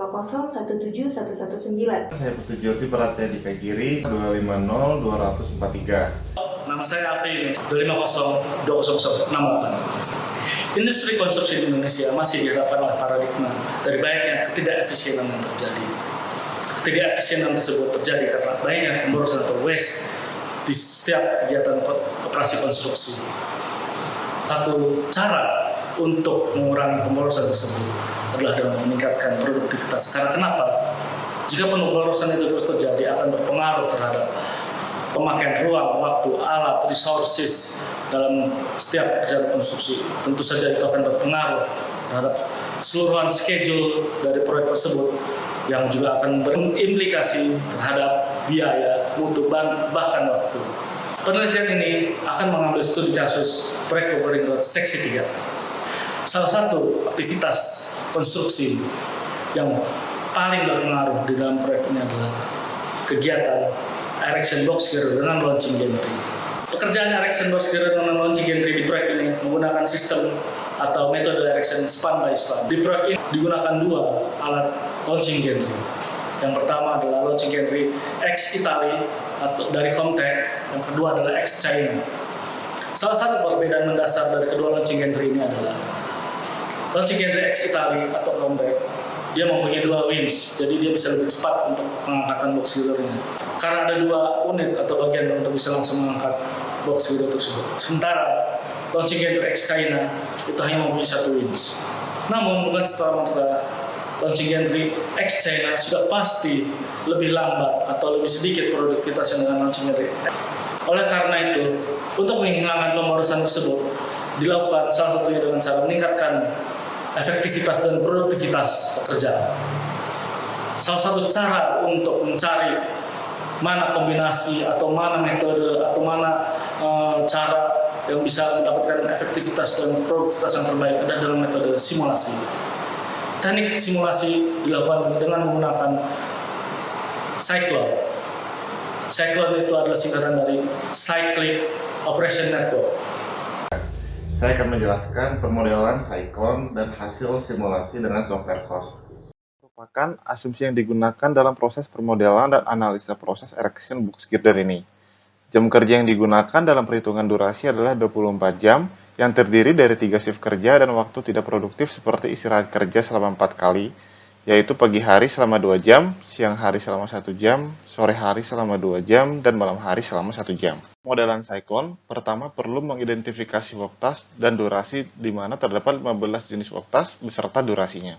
250-17119. Saya Putu beratnya di Kagiri 250-243. Nama saya Alfi, 250-200-688. Industri konstruksi di Indonesia masih dihadapkan oleh paradigma dari banyaknya ketidakefisienan yang terjadi. Ketidakefisienan tersebut terjadi karena banyaknya pemborosan atau waste di setiap kegiatan operasi konstruksi. Satu cara untuk mengurangi pemborosan tersebut adalah dengan meningkatkan produktivitas. Karena kenapa? Jika pemborosan itu terus terjadi akan berpengaruh terhadap pemakaian ruang, waktu, alat, resources dalam setiap pekerjaan konstruksi. Tentu saja itu akan berpengaruh terhadap keseluruhan schedule dari proyek tersebut yang juga akan berimplikasi terhadap biaya, mutu, bahkan waktu. Penelitian ini akan mengambil studi kasus proyek Bogor Road Seksi 3. Salah satu aktivitas konstruksi yang paling berpengaruh di dalam proyek ini adalah kegiatan erection box girder dengan launching gantry. Pekerjaan erection box girder dengan launching gantry di proyek ini menggunakan sistem atau metode erection span by span. Di proyek ini digunakan dua alat launching gantry. Yang pertama adalah launching gantry X Italy atau dari Comtech, yang kedua adalah X China. Salah satu perbedaan mendasar dari kedua launching gantry ini adalah launching gantry X Italy atau Comtech, dia mempunyai dua winch, jadi dia bisa lebih cepat untuk pengangkatan box girdernya. Karena ada dua unit atau bagian untuk bisa langsung mengangkat box girder tersebut. Sementara launching gantry X China itu hanya mempunyai satu winch. Namun bukan serta-merta launching gantry X China sudah pasti lebih lambat atau lebih sedikit produktivitasnya dengan launching gantry. Oleh karena itu, untuk menghilangkan pemborosan tersebut dilakukan salah satunya dengan cara meningkatkan efektivitas dan produktivitas pekerjaan. Salah satu cara untuk mencari mana kombinasi atau mana metode atau mana cara yang bisa mendapatkan efektivitas dan produktivitas yang terbaik adalah dalam metode simulasi. Teknik simulasi dilakukan dengan menggunakan cyclone. Cyclone itu adalah singkatan dari Cyclic Operation Network. Saya akan menjelaskan permodelan Cyclone dan hasil simulasi dengan software cost. Merupakan asumsi yang digunakan dalam proses permodelan dan analisa proses erection box girder ini. Jam kerja yang digunakan dalam perhitungan durasi adalah 24 jam, yang terdiri dari 3 shift kerja dan waktu tidak produktif seperti istirahat kerja selama 4 kali, yaitu pagi hari selama 2 jam, siang hari selama 1 jam, sore hari selama 2 jam, dan malam hari selama 1 jam. Modelan Cyclone pertama perlu mengidentifikasi work task dan durasi di mana terdapat 15 jenis work task beserta durasinya.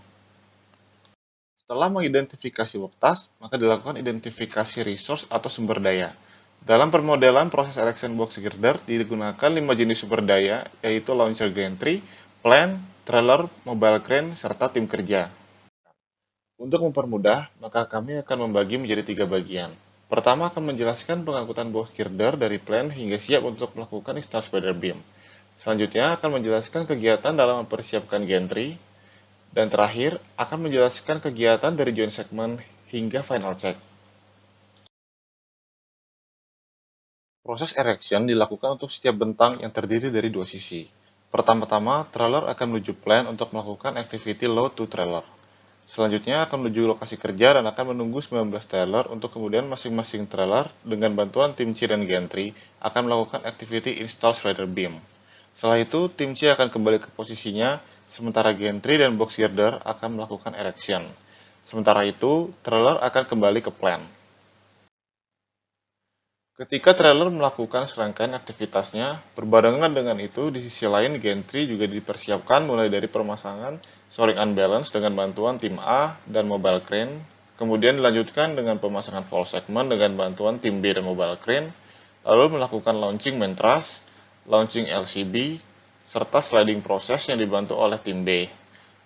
Setelah mengidentifikasi work task, maka dilakukan identifikasi resource atau sumber daya. Dalam permodelan proses erection box girder digunakan 5 jenis sumber daya, yaitu launcher gantry, plant, trailer, mobile crane, serta tim kerja. Untuk mempermudah, maka kami akan membagi menjadi 3 bagian. Pertama akan menjelaskan pengangkutan box girder dari plant hingga siap untuk melakukan install spider beam. Selanjutnya akan menjelaskan kegiatan dalam mempersiapkan gantry. Dan terakhir akan menjelaskan kegiatan dari joint segment hingga final check. Proses erection dilakukan untuk setiap bentang yang terdiri dari 2 sisi. Pertama-tama, trailer akan menuju plant untuk melakukan activity load to trailer. Selanjutnya akan menuju lokasi kerja dan akan menunggu 19 trailer untuk kemudian masing-masing trailer dengan bantuan tim C dan gantry akan melakukan activity install spider beam. Setelah itu, tim C akan kembali ke posisinya, sementara gantry dan box girder akan melakukan erection. Sementara itu, trailer akan kembali ke plant. Ketika trailer melakukan serangkaian aktivitasnya, berbarengan dengan itu, di sisi lain gantry juga dipersiapkan mulai dari pemasangan shoring unbalance dengan bantuan tim A dan mobile crane, kemudian dilanjutkan dengan pemasangan fall segment dengan bantuan tim B dan mobile crane, lalu melakukan launching main truss, launching LCB, serta sliding proses yang dibantu oleh tim B.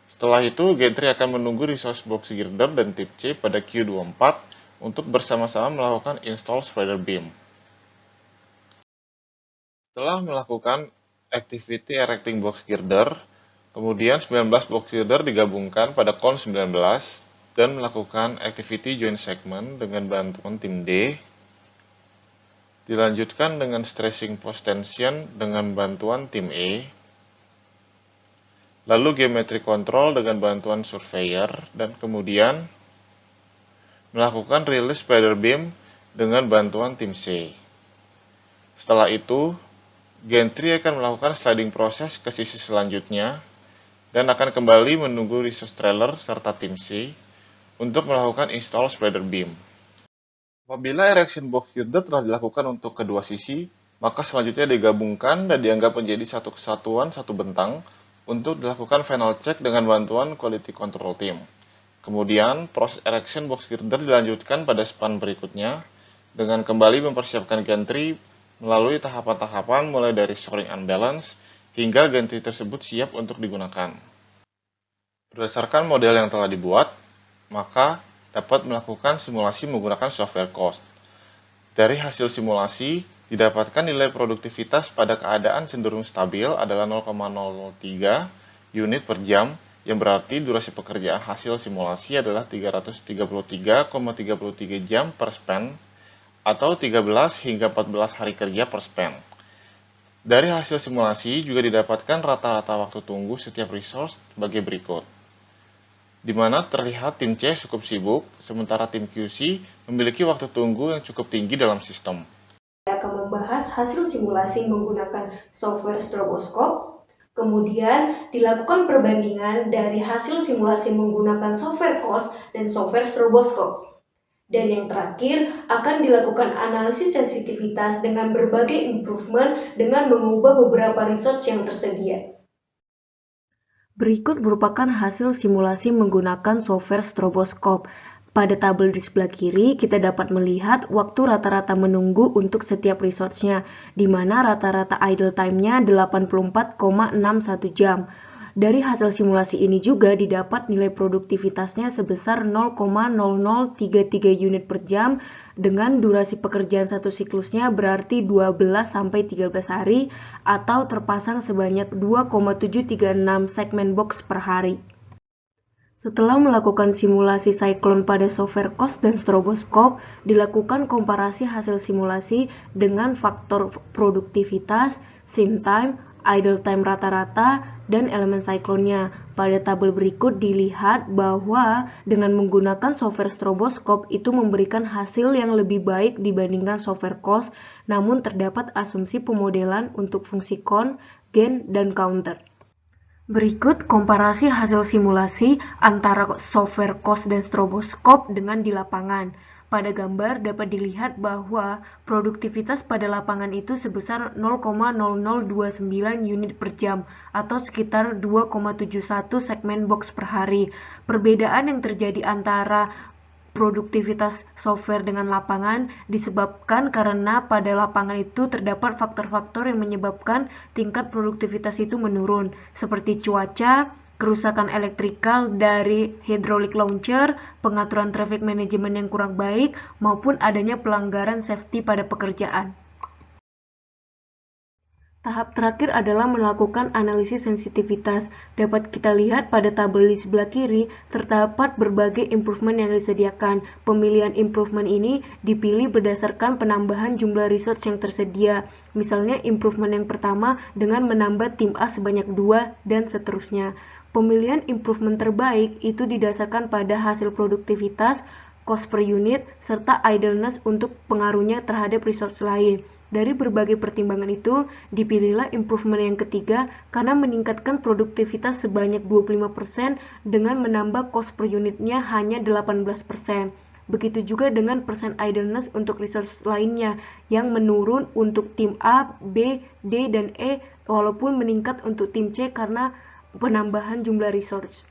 Setelah itu, gantry akan menunggu resource box girder dan tim C pada Q24 untuk bersama-sama melakukan install spider beam. Setelah melakukan activity erecting box girder, kemudian 19 box girder digabungkan pada kon 19 dan melakukan activity joint segment dengan bantuan tim D. Dilanjutkan dengan stressing post tension dengan bantuan tim E. lalu geometry control dengan bantuan surveyor, dan kemudian melakukan release spider beam dengan bantuan tim C. Setelah itu, gantry akan melakukan sliding proses ke sisi selanjutnya dan akan kembali menunggu resource trailer serta tim C untuk melakukan install spider beam. Apabila erection box girder telah dilakukan untuk kedua sisi, maka selanjutnya digabungkan dan dianggap menjadi satu kesatuan satu bentang untuk dilakukan final check dengan bantuan quality control team. Kemudian, proses erection box girder dilanjutkan pada span berikutnya dengan kembali mempersiapkan gantry melalui tahapan-tahapan mulai dari shoring unbalance hingga gantry tersebut siap untuk digunakan. Berdasarkan model yang telah dibuat, maka dapat melakukan simulasi menggunakan software cost. Dari hasil simulasi, didapatkan nilai produktivitas pada keadaan cenderung stabil adalah 0,03 unit per jam, yang berarti durasi pekerjaan hasil simulasi adalah 333,33 jam per span, atau 13 hingga 14 hari kerja per span. Dari hasil simulasi juga didapatkan rata-rata waktu tunggu setiap resource sebagai berikut, di mana terlihat tim C cukup sibuk, sementara tim QC memiliki waktu tunggu yang cukup tinggi dalam sistem. Saya akan membahas hasil simulasi menggunakan software stroboscope, kemudian dilakukan perbandingan dari hasil simulasi menggunakan software cost dan software stroboscope. Dan yang terakhir, akan dilakukan analisis sensitivitas dengan berbagai improvement dengan mengubah beberapa resource yang tersedia. Berikut merupakan hasil simulasi menggunakan software stroboscope. Pada tabel di sebelah kiri, kita dapat melihat waktu rata-rata menunggu untuk setiap resource-nya, di mana rata-rata idle time-nya 84,61 jam. Dari hasil simulasi ini juga didapat nilai produktivitasnya sebesar 0,0033 unit per jam, dengan durasi pekerjaan satu siklusnya berarti 12-13 hari, atau terpasang sebanyak 2,736 segmen box per hari. Setelah melakukan simulasi cyclone pada software cost dan stroboscope, dilakukan komparasi hasil simulasi dengan faktor produktivitas, sim time, idle time rata-rata, dan elemen cyclone-nya. Pada tabel berikut dilihat bahwa dengan menggunakan software stroboscope itu memberikan hasil yang lebih baik dibandingkan software cost, namun terdapat asumsi pemodelan untuk fungsi count, gain, dan counter. Berikut komparasi hasil simulasi antara software cost dan stroboscope dengan di lapangan. Pada gambar dapat dilihat bahwa produktivitas pada lapangan itu sebesar 0,0029 unit per jam atau sekitar 2,71 segmen box per hari. Perbedaan yang terjadi antara produktivitas software dengan lapangan disebabkan karena pada lapangan itu terdapat faktor-faktor yang menyebabkan tingkat produktivitas itu menurun, seperti cuaca, kerusakan elektrikal dari hydraulic launcher, pengaturan traffic management yang kurang baik, maupun adanya pelanggaran safety pada pekerjaan. Tahap terakhir adalah melakukan analisis sensitivitas. Dapat kita lihat pada tabel di sebelah kiri, terdapat berbagai improvement yang disediakan. Pemilihan improvement ini dipilih berdasarkan penambahan jumlah resource yang tersedia. Misalnya improvement yang pertama dengan menambah tim A sebanyak 2 dan seterusnya. Pemilihan improvement terbaik itu didasarkan pada hasil produktivitas, cost per unit, serta idleness untuk pengaruhnya terhadap resource lain. Dari berbagai pertimbangan itu, dipilihlah improvement yang ketiga karena meningkatkan produktivitas sebanyak 25% dengan menambah cost per unitnya hanya 18%. Begitu juga dengan persen idleness untuk resource lainnya yang menurun untuk tim A, B, D, dan E walaupun meningkat untuk tim C karena penambahan jumlah resource.